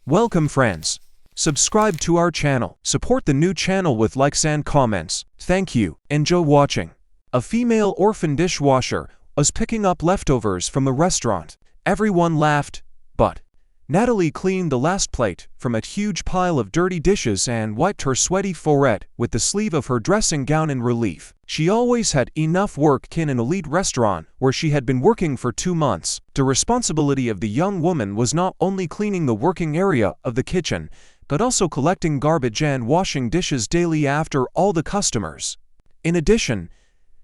Welcome friends. Subscribe to our channel. Support the new channel with likes and comments. Thank you. Enjoy watching. A female orphan dishwasher was picking up leftovers from a restaurant. Everyone laughed, but Natalie cleaned the last plate from a huge pile of dirty dishes and wiped her sweaty forehead with the sleeve of her dressing gown in relief. She always had enough work in an elite restaurant where she had been working for 2 months. The responsibility of the young woman was not only cleaning the working area of the kitchen, but also collecting garbage and washing dishes daily after all the customers. In addition,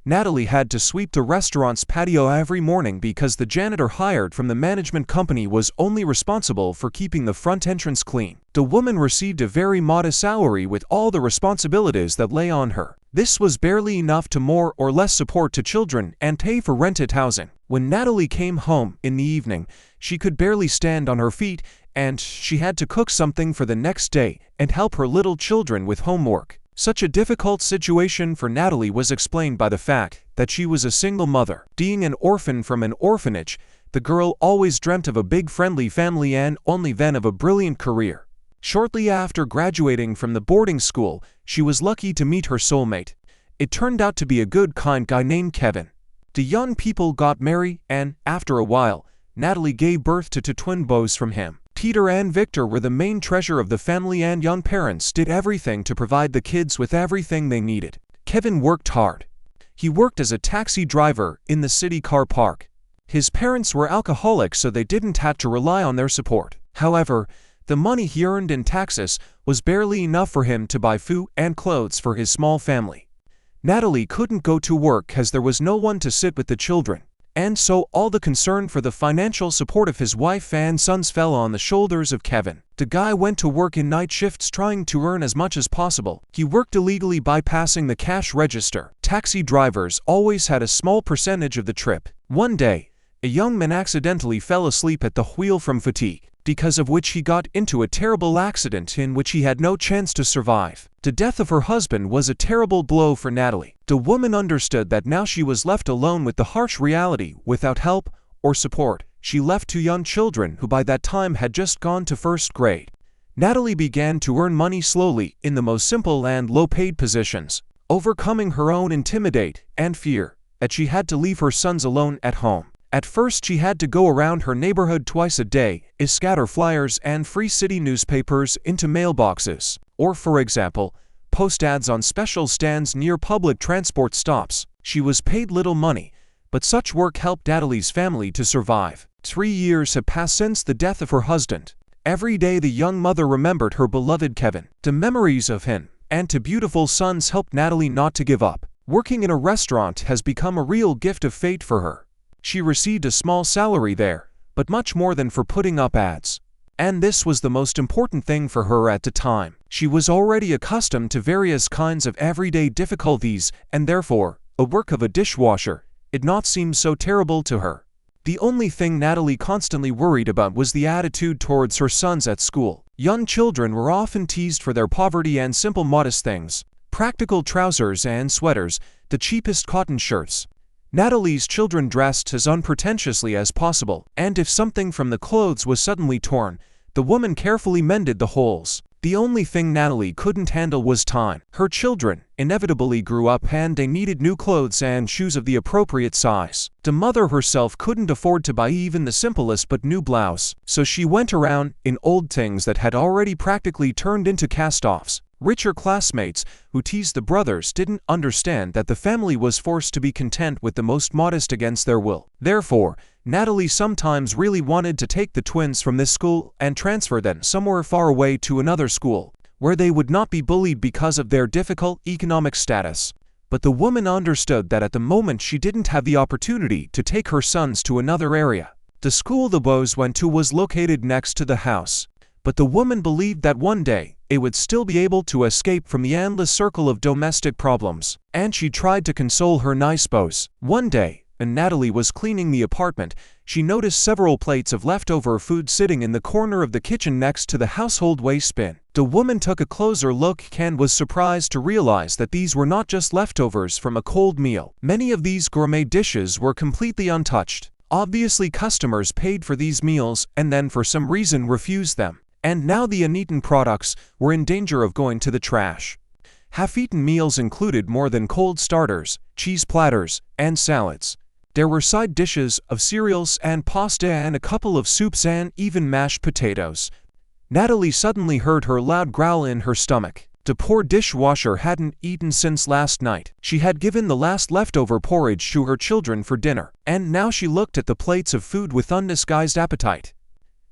Natalie had to sweep the restaurant's patio every morning because the janitor hired from the management company was only responsible for keeping the front entrance clean. The woman received a very modest salary with all the responsibilities that lay on her. This was barely enough to more or less support to children and pay for rented housing. When Natalie came home in the evening, she could barely stand on her feet, and she had to cook something for the next day and help her little children with homework. Such a difficult situation for Natalie was explained by the fact that she was a single mother. Being an orphan from an orphanage, the girl always dreamt of a big friendly family and only then of a brilliant career. Shortly after graduating from the boarding school, she was lucky to meet her soulmate. It turned out to be a good, kind guy named Kevin. The young people got married, and after a while, Natalie gave birth to 2 twin boys from him. Peter and Victor were the main treasure of the family, and young parents did everything to provide the kids with everything they needed. Kevin worked hard. He worked as a taxi driver in the city car park. His parents were alcoholics, so they didn't have to rely on their support. However, the money he earned in taxes was barely enough for him to buy food and clothes for his small family. Natalie couldn't go to work as there was no one to sit with the children. And so all the concern for the financial support of his wife and sons fell on the shoulders of Kevin. The guy went to work in night shifts trying to earn as much as possible. He worked illegally bypassing the cash register. Taxi drivers always had a small percentage of the trip. One day, a young man accidentally fell asleep at the wheel from fatigue, because of which he got into a terrible accident in which he had no chance to survive. The death of her husband was a terrible blow for Natalie. The woman understood that now she was left alone with the harsh reality without help or support. She left 2 young children who by that time had just gone to 1st grade. Natalie began to earn money slowly in the most simple and low-paid positions, overcoming her own intimidate and fear that she had to leave her sons alone at home. At first, she had to go around her neighborhood twice a day, scatter flyers and free city newspapers into mailboxes, or for example, post ads on special stands near public transport stops. She was paid little money, but such work helped Natalie's family to survive. 3 years had passed since the death of her husband. Every day the young mother remembered her beloved Kevin. The memories of him and 2 beautiful sons helped Natalie not to give up. Working in a restaurant has become a real gift of fate for her. She received a small salary there, but much more than for putting up ads. And this was the most important thing for her at the time. She was already accustomed to various kinds of everyday difficulties, and therefore, a work of a dishwasher did not seem so terrible to her. The only thing Natalie constantly worried about was the attitude towards her sons at school. Young children were often teased for their poverty and simple modest things: practical trousers and sweaters, the cheapest cotton shirts. Natalie's children dressed as unpretentiously as possible, and if something from the clothes was suddenly torn, the woman carefully mended the holes. The only thing Natalie couldn't handle was time. Her children inevitably grew up and they needed new clothes and shoes of the appropriate size. The mother herself couldn't afford to buy even the simplest but new blouse, so she went around in old things that had already practically turned into cast-offs. Richer classmates who teased the brothers didn't understand that the family was forced to be content with the most modest against their will. Therefore, Natalie sometimes really wanted to take the twins from this school and transfer them somewhere far away to another school, where they would not be bullied because of their difficult economic status. But the woman understood that at the moment she didn't have the opportunity to take her sons to another area. The school the boys went to was located next to the house, but the woman believed that one day they would still be able to escape from the endless circle of domestic problems, and she tried to console her nice boys. One day, when Natalie was cleaning the apartment, she noticed several plates of leftover food sitting in the corner of the kitchen next to the household waste bin. The woman took a closer look and was surprised to realize that these were not just leftovers from a cold meal. Many of these gourmet dishes were completely untouched. Obviously, customers paid for these meals and then for some reason refused them. and now the uneaten products were in danger of going to the trash. Half-eaten meals included more than cold starters, cheese platters, and salads. There were side dishes of cereals and pasta and a couple of soups and even mashed potatoes. Natalie suddenly heard her loud growl in her stomach. The poor dishwasher hadn't eaten since last night. She had given the last leftover porridge to her children for dinner, and now she looked at the plates of food with undisguised appetite.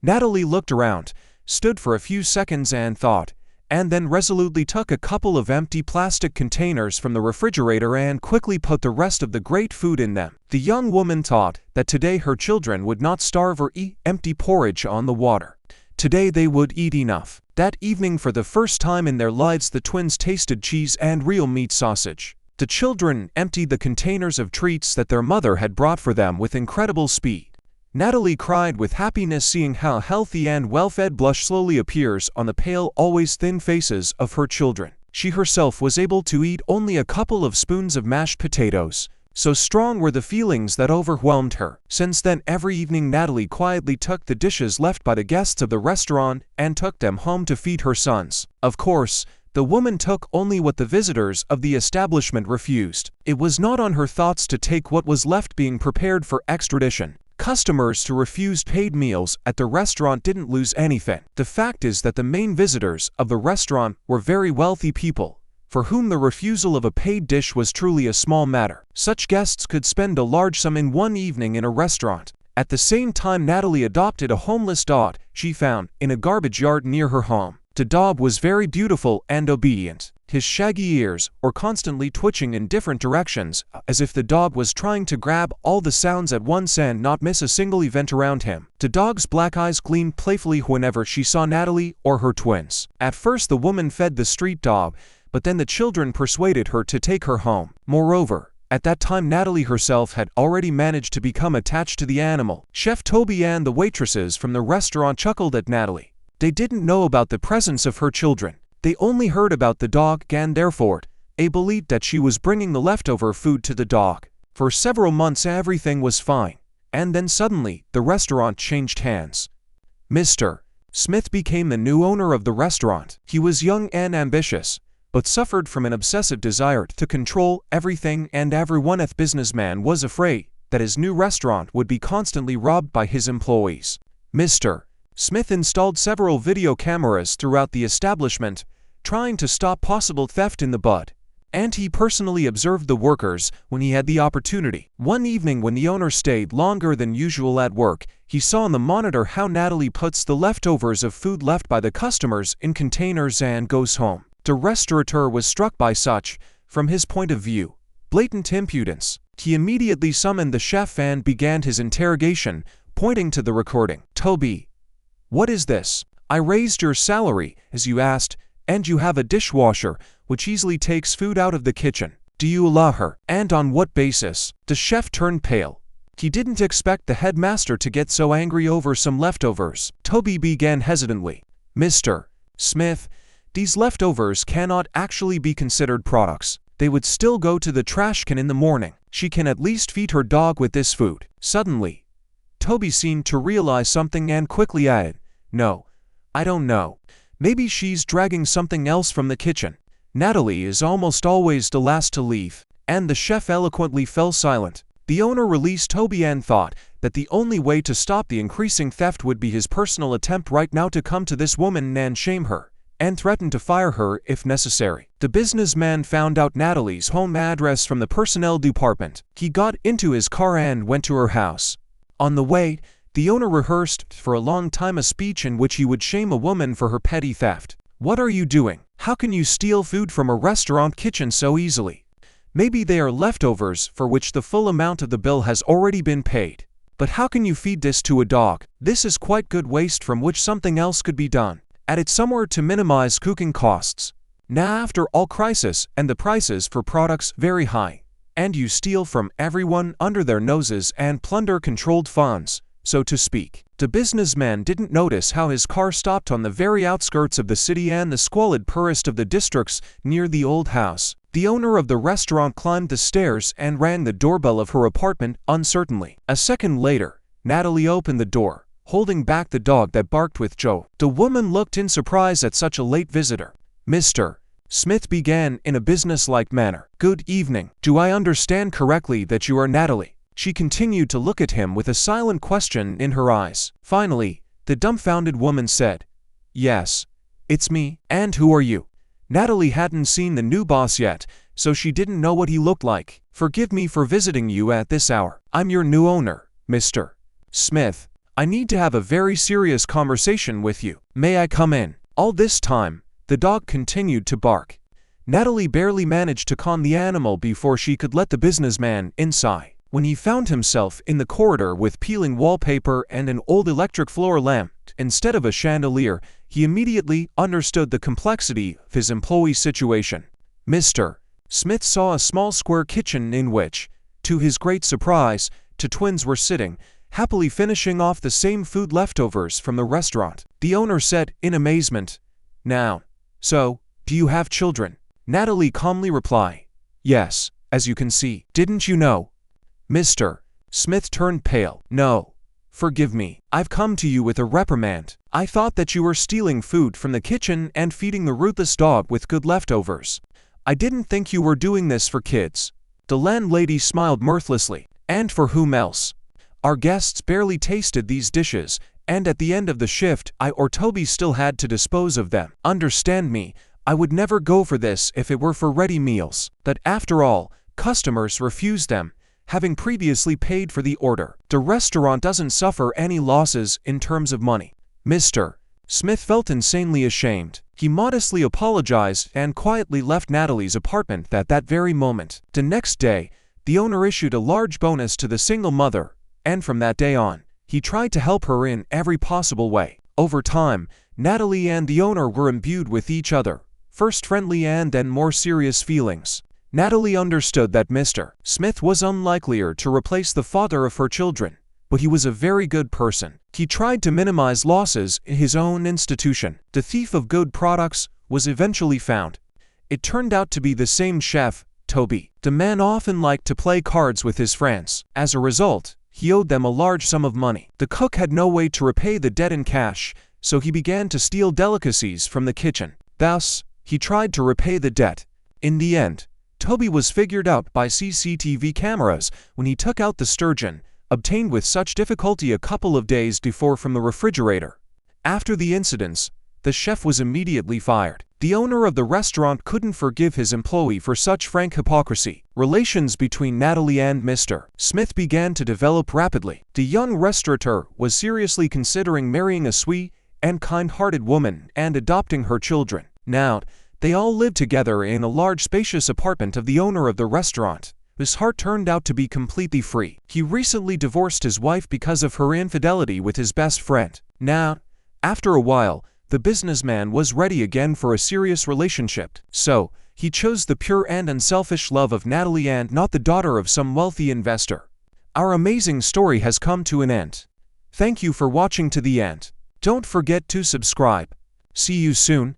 Natalie looked around, stood for a few seconds and thought, and then resolutely took a couple of empty plastic containers from the refrigerator and quickly put the rest of the great food in them. The young woman thought that today her children would not starve or eat empty porridge on the water. Today they would eat enough. That evening, for the first time in their lives, the twins tasted cheese and real meat sausage. The children emptied the containers of treats that their mother had brought for them with incredible speed. Natalie cried with happiness, seeing how healthy and well-fed blush slowly appears on the pale, always thin faces of her children. She herself was able to eat only a couple of spoons of mashed potatoes. So strong were the feelings that overwhelmed her. Since then, every evening Natalie quietly took the dishes left by the guests of the restaurant and took them home to feed her sons. Of course, the woman took only what the visitors of the establishment refused. It was not on her thoughts to take what was left being prepared for extradition. Customers who refused paid meals at the restaurant didn't lose anything. The fact is that the main visitors of the restaurant were very wealthy people, for whom the refusal of a paid dish was truly a small matter. Such guests could spend a large sum in one evening in a restaurant. At the same time, Natalie adopted a homeless dog she found in a garbage yard near her home. The dog was very beautiful and obedient. His shaggy ears were constantly twitching in different directions, as if the dog was trying to grab all the sounds at once and not miss a single event around him. The dog's black eyes gleamed playfully whenever she saw Natalie or her twins. At first, the woman fed the street dog, but then the children persuaded her to take her home. Moreover, at that time Natalie herself had already managed to become attached to the animal. Chef Toby and the waitresses from the restaurant chuckled at Natalie. They didn't know about the presence of her children. They only heard about the dog, and therefore, they believed that she was bringing the leftover food to the dog. For several months everything was fine, and then suddenly the restaurant changed hands. Mr. Smith became the new owner of the restaurant. He was young and ambitious, but suffered from an obsessive desire to control everything and everyone. The businessman was afraid that his new restaurant would be constantly robbed by his employees. Mr. Smith installed several video cameras throughout the establishment, trying to stop possible theft in the bud, and he personally observed the workers when he had the opportunity. One evening, when the owner stayed longer than usual at work, he saw on the monitor how Natalie puts the leftovers of food left by the customers in containers and goes home. The restaurateur was struck by such, from his point of view, blatant impudence. He immediately summoned the chef and began his interrogation, pointing to the recording. "Toby, what is this? I raised your salary, as you asked, and you have a dishwasher, which easily takes food out of the kitchen. Do you allow her? And on what basis?" The chef turned pale. He didn't expect the headmaster to get so angry over some leftovers. Toby began hesitantly. "Mr. Smith, these leftovers cannot actually be considered products. They would still go to the trash can in the morning. She can at least feed her dog with this food." Suddenly, Toby seemed to realize something and quickly added, "No, I don't know. Maybe she's dragging something else from the kitchen." Natalie is almost always the last to leave, and the chef eloquently fell silent. The owner released Toby and thought that the only way to stop the increasing theft would be his personal attempt right now to come to this woman and shame her, and threaten to fire her if necessary. The businessman found out Natalie's home address from the personnel department. He got into his car and went to her house. On the way, the owner rehearsed for a long time a speech in which he would shame a woman for her petty theft. "What are you doing? How can you steal food from a restaurant kitchen so easily? Maybe they are leftovers for which the full amount of the bill has already been paid. But how can you feed this to a dog? This is quite good waste from which something else could be done. Add it somewhere to minimize cooking costs. Now, after all, crisis and the prices for products very high, and you steal from everyone under their noses and plunder controlled funds, so to speak." The businessman didn't notice how his car stopped on the very outskirts of the city and the squalid poorest of the districts near the old house. The owner of the restaurant climbed the stairs and rang the doorbell of her apartment uncertainly. A second later, Natalie opened the door, holding back the dog that barked with joy. The woman looked in surprise at such a late visitor. Mr. Smith began in a businesslike manner. "Good evening. Do I understand correctly that you are Natalie?" She continued to look at him with a silent question in her eyes. Finally, the dumbfounded woman said, "Yes, it's me." "And who are you?" Natalie hadn't seen the new boss yet, so she didn't know what he looked like. "Forgive me for visiting you at this hour. I'm your new owner, Mr. Smith. I need to have a very serious conversation with you. May I come in?" All this time, the dog continued to bark. Natalie barely managed to calm the animal before she could let the businessman inside. When he found himself in the corridor with peeling wallpaper and an old electric floor lamp instead of a chandelier, he immediately understood the complexity of his employee's situation. Mr. Smith saw a small square kitchen in which, to his great surprise, two twins were sitting, happily finishing off the same food leftovers from the restaurant. The owner said in amazement, "Now, so, do you have children?" Natalie calmly replied, "Yes, as you can see. Didn't you know?" Mr. Smith turned pale. "No. Forgive me. I've come to you with a reprimand. I thought that you were stealing food from the kitchen and feeding the ruthless dog with good leftovers. I didn't think you were doing this for kids." The landlady smiled mirthlessly. "And for whom else? Our guests barely tasted these dishes, and at the end of the shift, I or Toby still had to dispose of them. Understand me, I would never go for this if it were for ready meals. But after all, customers refuse them, having previously paid for the order. The restaurant doesn't suffer any losses in terms of money." Mr. Smith felt insanely ashamed. He modestly apologized and quietly left Natalie's apartment at that very moment. The next day, the owner issued a large bonus to the single mother, and from that day on, he tried to help her in every possible way. Over time, Natalie and the owner were imbued with each other, first friendly and then more serious feelings. Natalie understood that Mr. Smith was unlikelier to replace the father of her children, but he was a very good person. He tried to minimize losses in his own institution. The thief of good products was eventually found. It turned out to be the same chef, Toby. The man often liked to play cards with his friends. As a result, he owed them a large sum of money. The cook had no way to repay the debt in cash, so he began to steal delicacies from the kitchen. Thus, he tried to repay the debt. In the end, Toby was figured out by CCTV cameras when he took out the sturgeon, obtained with such difficulty a couple of days before from the refrigerator. After the incidents, the chef was immediately fired. The owner of the restaurant couldn't forgive his employee for such frank hypocrisy. Relations between Natalie and Mr. Smith began to develop rapidly. The young restaurateur was seriously considering marrying a sweet and kind-hearted woman and adopting her children. Now, they all lived together in a large spacious apartment of the owner of the restaurant. His heart turned out to be completely free. He recently divorced his wife because of her infidelity with his best friend. Now, after a while, the businessman was ready again for a serious relationship. So, he chose the pure and unselfish love of Natalie and not the daughter of some wealthy investor. Our amazing story has come to an end. Thank you for watching to the end. Don't forget to subscribe. See you soon.